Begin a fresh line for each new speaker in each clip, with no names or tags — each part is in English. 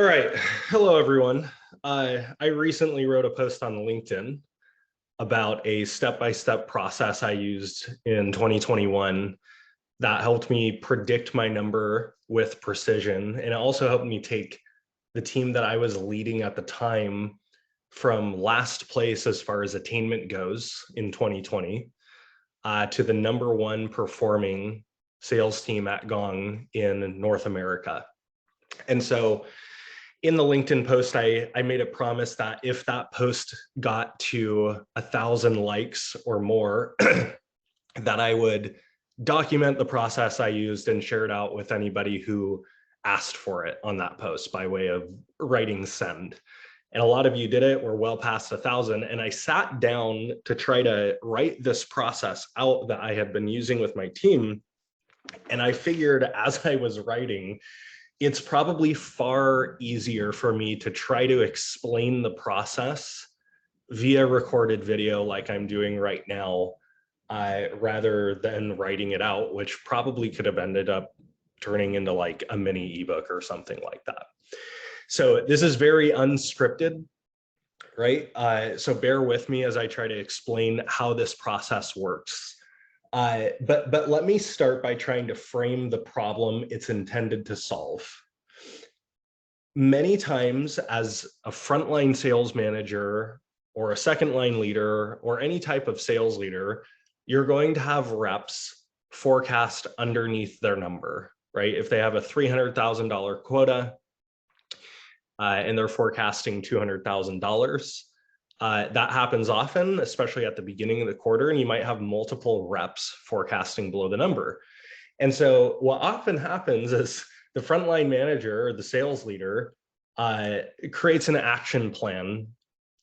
All right. Hello, everyone. I recently wrote a post on LinkedIn about a step-by-step process I used in 2021 that helped me predict my number with precision. And it also helped me take the team that I was leading at the time from last place as far as attainment goes in 2020 to the #1 performing sales team at Gong in North America. And so in the LinkedIn post, I made a promise that if that post got to 1,000 likes or more, that I would document the process I used and share it out with anybody who asked for it on that post by way of writing send. And a lot of you did it. We're well past 1,000. And I sat down to try to write this process out that I had been using with my team. And I figured as I was writing, it's probably far easier for me to try to explain the process via recorded video like I'm doing right now, rather than writing it out, which probably could have ended up turning into like a mini ebook or something like that. So this is very unscripted, right? So bear with me as I try to explain how this process works. But let me start by trying to frame the problem it's intended to solve. Many times as a frontline sales manager or a second line leader or any type of sales leader, you're going to have reps forecast underneath their number, right? If they have a $300,000 quota and they're forecasting $200,000, that happens often, especially at the beginning of the quarter, and you might have multiple reps forecasting below the number. And so what often happens is the frontline manager or the sales leader creates an action plan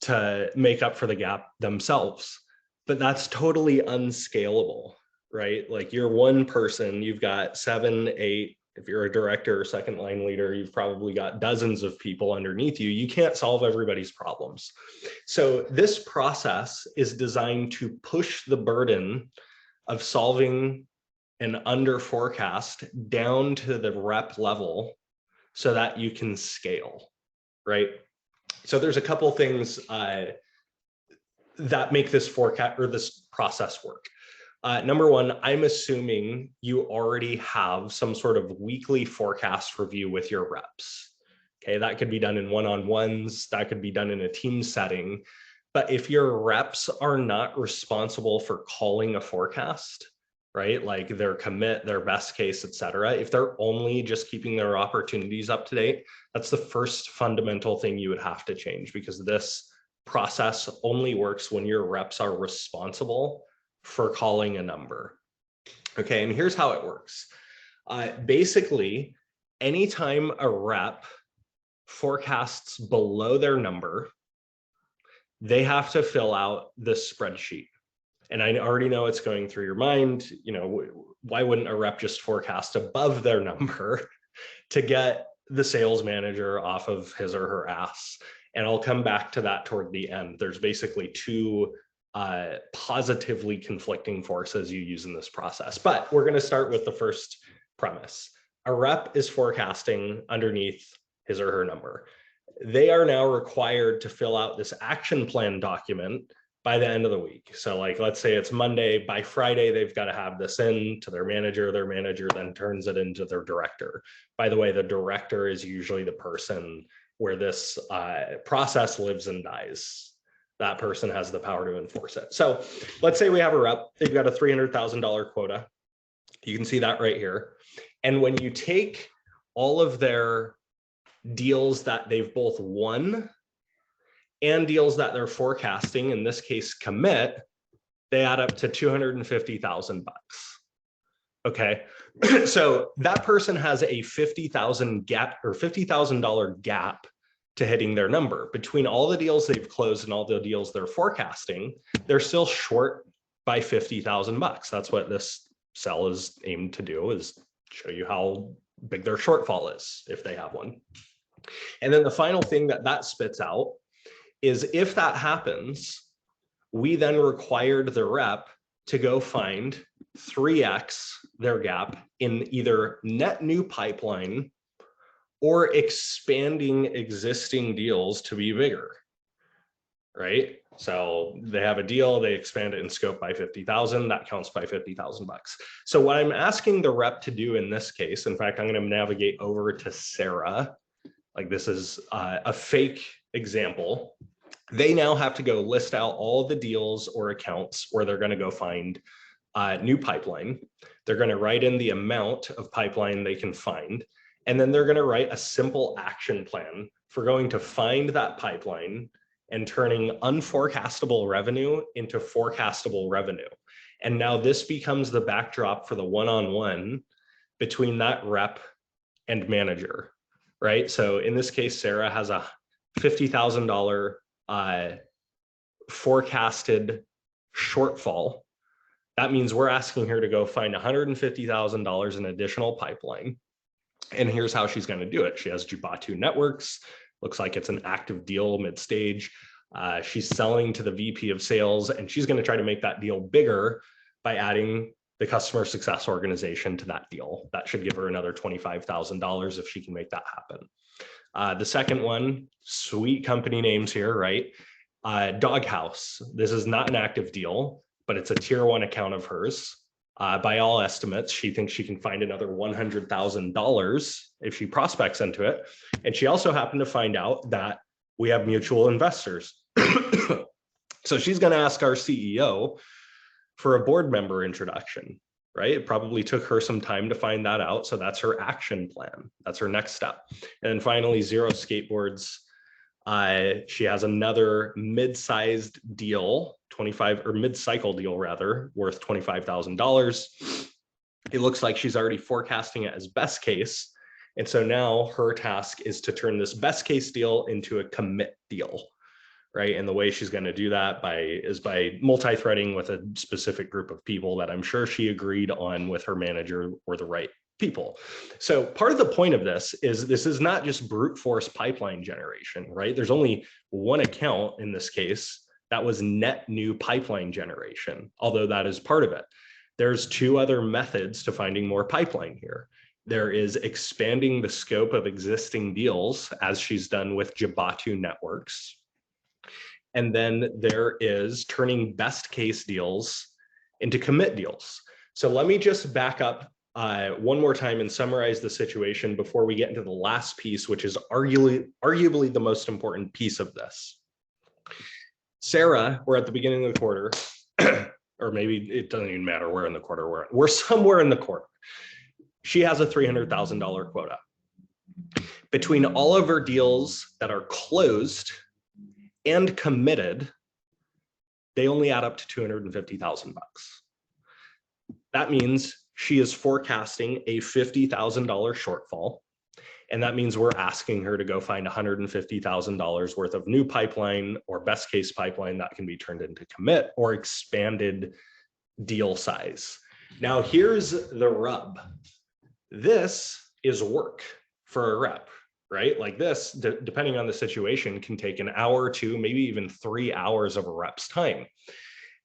to make up for the gap themselves, but that's totally unscalable, right? Like you're one person, you've got 7, 8, if you're a director or second line leader, you've probably got dozens of people underneath you. You can't solve everybody's problems. So this process is designed to push the burden of solving an under forecast down to the rep level so that you can scale, right? So there's a couple things that make this forecast or this process work. #1, I'm assuming you already have some sort of weekly forecast review with your reps. Okay, that could be done in one-on-ones, that could be done in a team setting. But if your reps are not responsible for calling a forecast, right, like their commit, their best case, et cetera, if they're only just keeping their opportunities up to date, that's the first fundamental thing you would have to change, because this process only works when your reps are responsible for calling a number. Okay, and here's how it works. Basically, anytime a rep forecasts below their number, they have to fill out this spreadsheet. And I already know it's going through your mind, you know, why wouldn't a rep just forecast above their number to get the sales manager off of his or her ass? And I'll come back to that toward the end. There's basically two positively conflicting forces you use in this process. But we're going to start with the first premise. A rep is forecasting underneath his or her number. They are now required to fill out this action plan document by the end of the week. So like, let's say it's Monday, by Friday, they've got to have this in to their manager then turns it into their director. By the way, the director is usually the person where this process lives and dies. That person has the power to enforce it. So let's say we have a rep, they've got a $300,000 quota. You can see that right here. And when you take all of their deals that they've both won and deals that they're forecasting, in this case commit, they add up to $250,000. Okay, so that person has a $50,000 gap or $50,000 gap to hitting their number. Between all the deals they've closed and all the deals they're forecasting, they're still short by $50,000. That's what this cell is aimed to do, is show you how big their shortfall is if they have one. And then the final thing that spits out is, if that happens, we then required the rep to go find 3x their gap in either net new pipeline or expanding existing deals to be bigger, right? So they have a deal, they expand it in scope by 50,000, that counts by 50,000 bucks. So what I'm asking the rep to do in this case, in fact, I'm going to navigate over to Sarah. Like this is a fake example. They now have to go list out all the deals or accounts where they're going to go find new pipeline. They're going to write in the amount of pipeline they can find. And then they're going to write a simple action plan for going to find that pipeline and turning unforecastable revenue into forecastable revenue. And now this becomes the backdrop for the one-on-one between that rep and manager, right? So in this case, Sarah has a $50,000 forecasted shortfall. That means we're asking her to go find $150,000 in additional pipeline. And here's how she's going to do it. She has Jubatu Networks. Looks like it's an active deal mid-stage. She's selling to the VP of sales, and she's going to try to make that deal bigger by adding the customer success organization to that deal. That should give her another $25,000 if she can make that happen. The second one, sweet company names here, right? Doghouse. This is not an active deal, but it's a tier 1 account of hers. By all estimates, she thinks she can find another $100,000 if she prospects into it. And she also happened to find out that we have mutual investors. So she's going to ask our CEO for a board member introduction, right? It probably took her some time to find that out. So that's her action plan. That's her next step. And then finally, Zero Skateboards. She has another mid-sized deal, mid-cycle deal rather, worth $25,000. It looks like she's already forecasting it as best case. And so now her task is to turn this best case deal into a commit deal, right? And the way she's going to do that is by multi-threading with a specific group of people that I'm sure she agreed on with her manager were the right people. So part of the point of this is not just brute force pipeline generation, right? There's only one account in this case that was net new pipeline generation, although that is part of it. There's 2 other methods to finding more pipeline here. There is expanding the scope of existing deals, as she's done with Jubatu Networks. And then there is turning best case deals into commit deals. So let me just back up one more time and summarize the situation before we get into the last piece, which is arguably the most important piece of this. Sarah, we're at the beginning of the quarter, or maybe it doesn't even matter where in the quarter we're somewhere in the quarter. She has a $300,000 quota. Between all of her deals that are closed and committed, they only add up to 250,000 bucks. That means she is forecasting a $50,000 shortfall. And that means we're asking her to go find $150,000 worth of new pipeline or best case pipeline that can be turned into commit or expanded deal size. Now, here's the rub. This is work for a rep, right? Like this, depending on the situation, can take an hour or 2, maybe even 3 hours of a rep's time.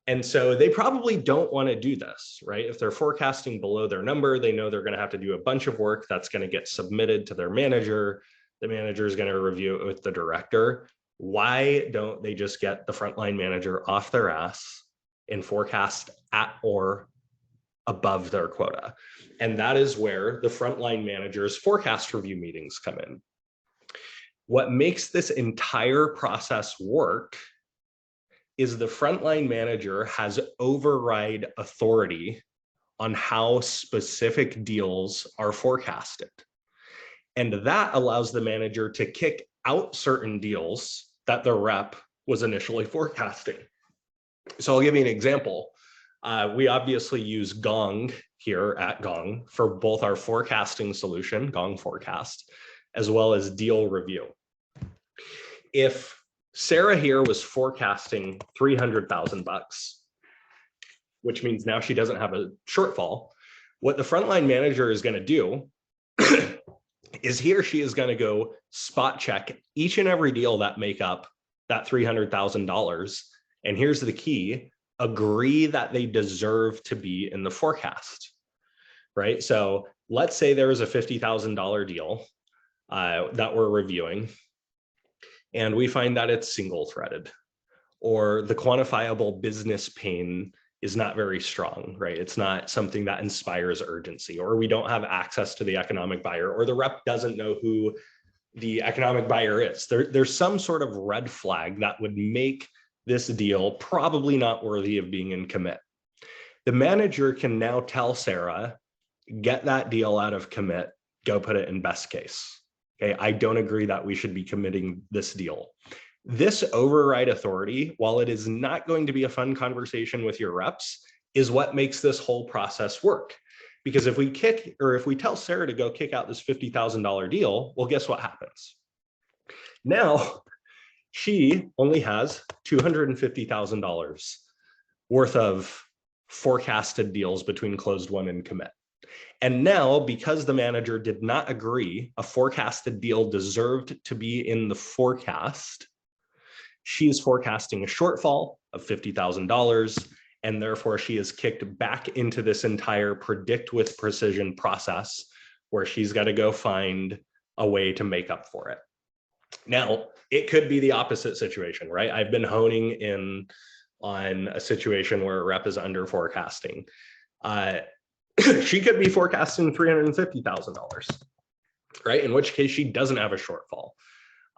And so they probably don't want to do this, right? If they're forecasting below their number, they know they're going to have to do a bunch of work that's going to get submitted to their manager. The manager is going to review it with the director. Why don't they just get the frontline manager off their ass and forecast at or above their quota? And that is where the frontline manager's forecast review meetings come in. What makes this entire process work is the frontline manager has override authority on how specific deals are forecasted. And that allows the manager to kick out certain deals that the rep was initially forecasting. So I'll give you an example. We obviously use Gong here at Gong for both our forecasting solution, Gong Forecast, as well as deal review. If Sarah here was forecasting 300,000 bucks, which means now she doesn't have a shortfall, what the frontline manager is going to do is he or she is going to go spot check each and every deal that make up that $300,000. And here's the key: agree that they deserve to be in the forecast, right? So let's say there was a $50,000 deal. that we're reviewing, and we find that it's single threaded, or the quantifiable business pain is not very strong, right? It's not something that inspires urgency, or we don't have access to the economic buyer, or the rep doesn't know who the economic buyer is. There's some sort of red flag that would make this deal probably not worthy of being in commit. The manager can now tell Sarah, get that deal out of commit, go put it in best case. Okay, I don't agree that we should be committing this deal. This override authority, while it is not going to be a fun conversation with your reps, is what makes this whole process work. Because if we tell Sarah to go kick out this $50,000 deal, well, guess what happens? Now, she only has $250,000 worth of forecasted deals between closed won and commit. And now, because the manager did not agree a forecasted deal deserved to be in the forecast, she is forecasting a shortfall of $50,000, and therefore she is kicked back into this entire predict with precision process where she's got to go find a way to make up for it. Now, it could be the opposite situation, right? I've been honing in on a situation where a rep is under forecasting. She could be forecasting $350,000, right? In which case she doesn't have a shortfall.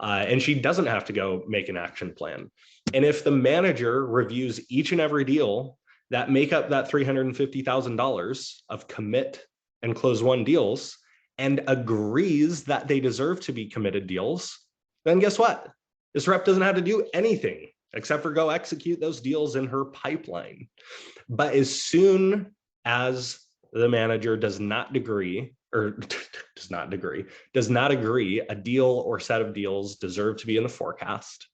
And she doesn't have to go make an action plan. And if the manager reviews each and every deal that make up that $350,000 of commit and close won deals and agrees that they deserve to be committed deals, then guess what? This rep doesn't have to do anything except for go execute those deals in her pipeline. But as soon as the manager does not agree a deal or set of deals deserve to be in the forecast,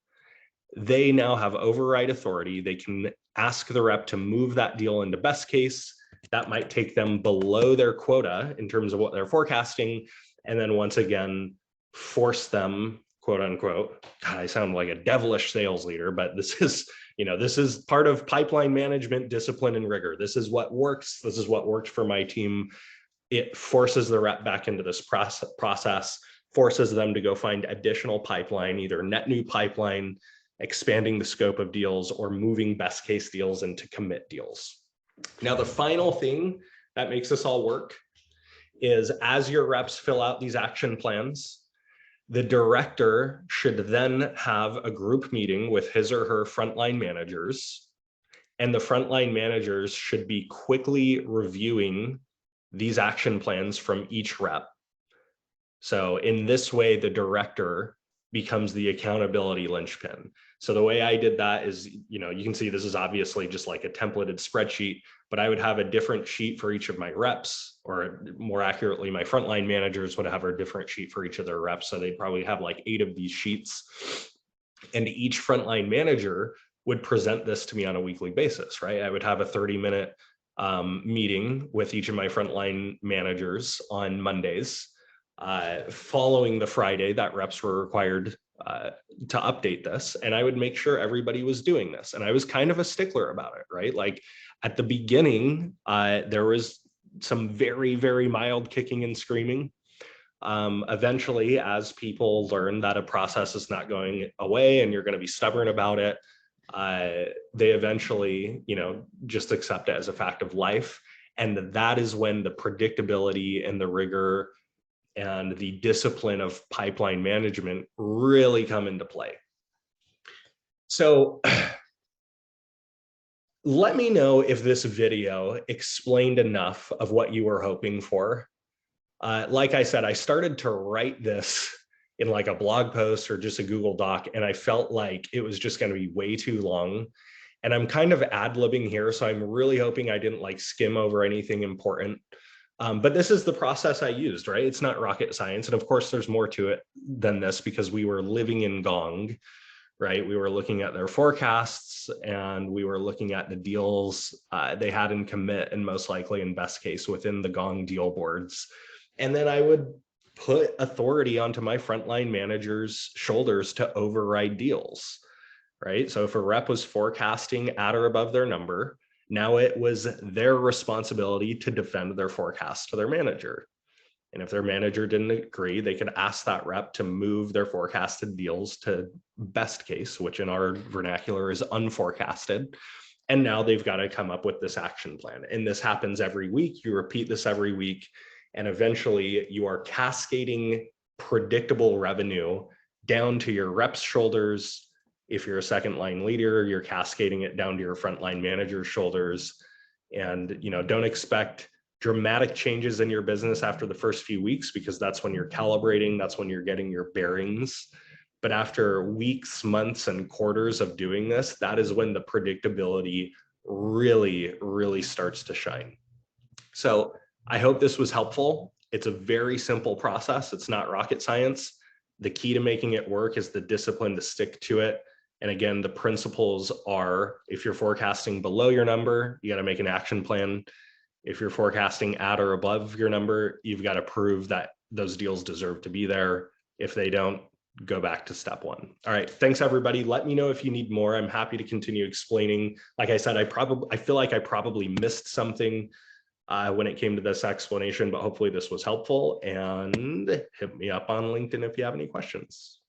they now have override authority. They can ask the rep to move that deal into best case. That might take them below their quota in terms of what they're forecasting. And then once again, force them, quote unquote, God, I sound like a devilish sales leader, but this is part of pipeline management discipline and rigor. This is what works. This is what worked for my team. It forces the rep back into this process, forces them to go find additional pipeline, either net new pipeline, expanding the scope of deals, or moving best case deals into commit deals. Now, the final thing that makes this all work is as your reps fill out these action plans, the director should then have a group meeting with his or her frontline managers, and the frontline managers should be quickly reviewing these action plans from each rep. So in this way, the director becomes the accountability linchpin. So the way I did that is, you can see this is obviously just like a templated spreadsheet, but I would have a different sheet for each of my reps, or more accurately, my frontline managers would have a different sheet for each of their reps. So they'd probably have like 8 of these sheets. And each frontline manager would present this to me on a weekly basis, right? I would have a 30-minute meeting with each of my frontline managers on Mondays. Following the Friday that reps were required to update this, and I would make sure everybody was doing this. And I was kind of a stickler about it, right? Like at the beginning, there was some very, very mild kicking and screaming. Eventually, as people learn that a process is not going away and you're going to be stubborn about it, they eventually, just accept it as a fact of life. And that is when the predictability and the rigor and the discipline of pipeline management really come into play. So let me know if this video explained enough of what you were hoping for. Like I said, I started to write this in like a blog post or just a Google Doc, and I felt like it was just going to be way too long. And I'm kind of ad-libbing here, so I'm really hoping I didn't like skim over anything important. But this is the process I used, right? It's not rocket science. And of course, there's more to it than this because we were living in Gong, right? We were looking at their forecasts and we were looking at the deals they had in commit and most likely in best case within the Gong deal boards. And then I would put authority onto my frontline managers' shoulders to override deals, right? So if a rep was forecasting at or above their number, now it was their responsibility to defend their forecast to their manager. And if their manager didn't agree, they could ask that rep to move their forecasted deals to best case, which in our vernacular is unforecasted. And now they've got to come up with this action plan. And this happens every week. You repeat this every week. And eventually you are cascading predictable revenue down to your reps' shoulders. If you're a second line leader, you're cascading it down to your frontline manager's shoulders. And don't expect dramatic changes in your business after the first few weeks, because that's when you're calibrating, that's when you're getting your bearings. But after weeks, months, and quarters of doing this, that is when the predictability really, really starts to shine. So I hope this was helpful. It's a very simple process. It's not rocket science. The key to making it work is the discipline to stick to it. And again, the principles are, if you're forecasting below your number, you got to make an action plan. If you're forecasting at or above your number, you've got to prove that those deals deserve to be there. If they don't, go back to step one. All right. Thanks, everybody. Let me know if you need more. I'm happy to continue explaining. Like I said, I feel like I probably missed something when it came to this explanation, but hopefully this was helpful, and hit me up on LinkedIn if you have any questions.